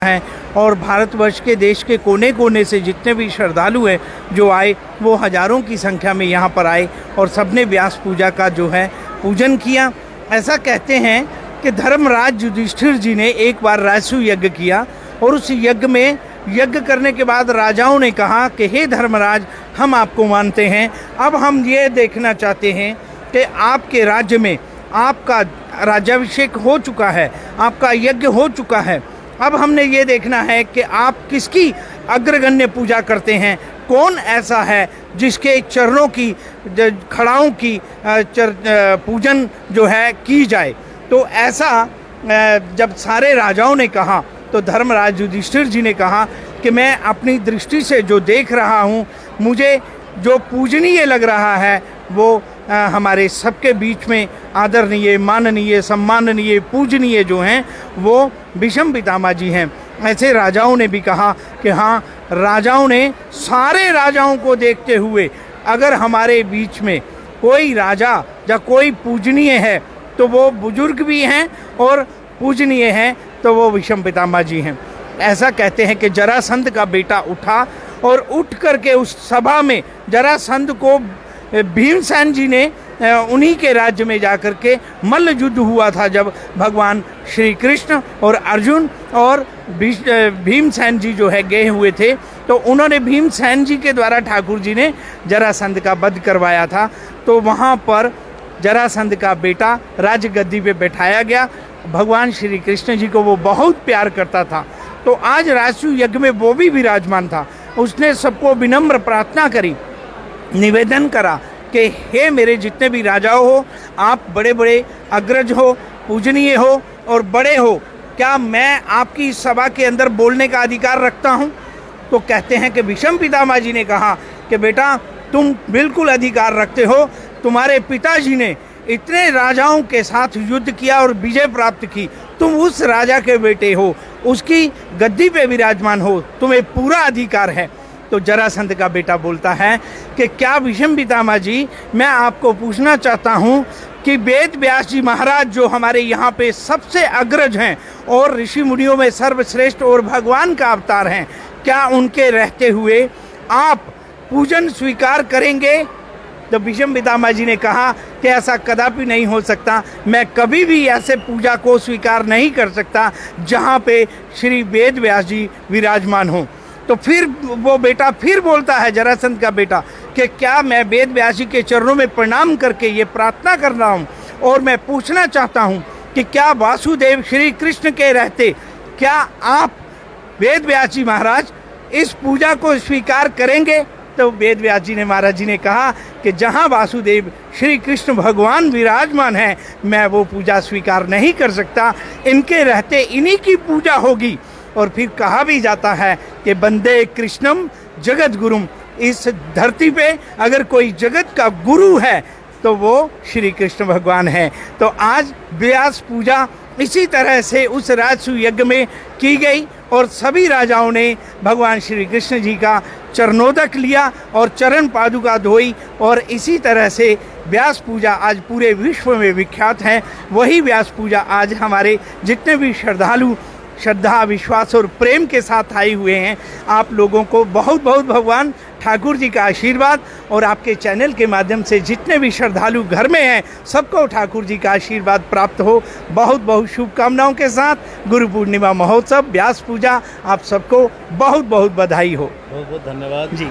हैं और भारतवर्ष के देश के कोने कोने से जितने भी श्रद्धालु हैं जो आए वो हज़ारों की संख्या में यहाँ पर आए और सबने व्यास पूजा का जो है पूजन किया। ऐसा कहते हैं कि धर्मराज युधिष्ठिर जी ने एक बार राजसूय यज्ञ किया और उस यज्ञ में यज्ञ करने के बाद राजाओं ने कहा कि हे धर्मराज, हम आपको मानते हैं, अब हम ये देखना चाहते हैं कि आपके राज्य में आपका राज्याभिषेक हो चुका है, आपका यज्ञ हो चुका है, अब हमने ये देखना है कि आप किसकी अग्रगण्य पूजा करते हैं, कौन ऐसा है जिसके चरणों की खड़ाओं की पूजन जो है की जाए। तो ऐसा जब सारे राजाओं ने कहा तो धर्मराज युधिष्ठिर जी ने कहा कि मैं अपनी दृष्टि से जो देख रहा हूँ, मुझे जो पूजनीय लग रहा है वो हमारे सबके बीच में आदरणीय, माननीय, सम्माननीय, पूजनीय जो हैं वो भीष्म पितामह जी हैं। ऐसे राजाओं ने भी कहा कि हाँ, राजाओं ने सारे राजाओं को देखते हुए अगर हमारे बीच में कोई राजा या कोई पूजनीय है तो वो बुजुर्ग भी हैं और पूजनीय हैं तो वो भीष्म पितामह जी हैं। ऐसा कहते हैं कि जरासंध का बेटा उठा और उठ करके उस सभा में जरासंध को भीमसेन जी ने उन्हीं के राज्य में जाकर के मल्ल युद्ध हुआ था, जब भगवान श्री कृष्ण और अर्जुन और भीमसेन जी जो है गए हुए थे, तो उन्होंने भीमसेन जी के द्वारा ठाकुर जी ने जरासंध का वध करवाया था। तो वहाँ पर जरासंध का बेटा राजगद्दी पे बैठाया गया। भगवान श्री कृष्ण जी को वो बहुत प्यार करता था, तो आज राजसूय यज्ञ में वो भी विराजमान था। उसने सबको विनम्र प्रार्थना करी, निवेदन करा कि हे मेरे जितने भी राजाओं हो, आप बड़े बड़े अग्रज हो, पूजनीय हो और बड़े हो, क्या मैं आपकी सभा के अंदर बोलने का अधिकार रखता हूँ? तो कहते हैं कि भीष्म पितामह जी ने कहा कि बेटा, तुम बिल्कुल अधिकार रखते हो। तुम्हारे पिताजी ने इतने राजाओं के साथ युद्ध किया और विजय प्राप्त की, तुम उस राजा के बेटे हो, उसकी गद्दी पे विराजमान हो, तुम्हें पूरा अधिकार है। तो जरासंध का बेटा बोलता है कि क्या भीष्म पितामह जी, मैं आपको पूछना चाहता हूँ कि वेद व्यास जी महाराज जो हमारे यहाँ पे सबसे अग्रज हैं और ऋषि मुनियों में सर्वश्रेष्ठ और भगवान का अवतार हैं, क्या उनके रहते हुए आप पूजन स्वीकार करेंगे? तो भीष्म पितामह जी ने कहा कि ऐसा कदापि नहीं हो सकता, मैं कभी भी ऐसे पूजा को स्वीकार नहीं कर सकता जहाँ पे श्री वेद व्यास जी विराजमान हों। तो फिर वो बेटा फिर बोलता है, जरासंध का बेटा, कि क्या मैं वेद व्यास जी के चरणों में प्रणाम करके ये प्रार्थना कर रहा हूँ और मैं पूछना चाहता हूँ कि क्या वासुदेव श्री कृष्ण के रहते क्या आप वेद व्यास जी महाराज इस पूजा को स्वीकार करेंगे? तो वेद व्यास जी ने महाराज जी ने कहा कि जहाँ वासुदेव श्री कृष्ण भगवान विराजमान हैं, मैं वो पूजा स्वीकार नहीं कर सकता, इनके रहते इन्हीं की पूजा होगी। और फिर कहा भी जाता है कि वंदे कृष्णम जगत गुरुम, इस धरती पे अगर कोई जगत का गुरु है तो वो श्री कृष्ण भगवान है। तो आज व्यास पूजा इसी तरह से उस राजसूय यज्ञ में की गई और सभी राजाओं ने भगवान श्री कृष्ण जी का चरणोदक लिया और चरण पादुका धोई, और इसी तरह से व्यास पूजा आज पूरे विश्व में विख्यात है। वही व्यास पूजा आज हमारे जितने भी श्रद्धालु श्रद्धा, विश्वास और प्रेम के साथ आए हुए हैं, आप लोगों को बहुत बहुत भगवान ठाकुर जी का आशीर्वाद, और आपके चैनल के माध्यम से जितने भी श्रद्धालु घर में हैं सबको ठाकुर जी का आशीर्वाद प्राप्त हो। बहुत बहुत शुभकामनाओं के साथ गुरु पूर्णिमा महोत्सव व्यास पूजा आप सबको बहुत बहुत बधाई हो। बहुत बहुत धन्यवाद जी।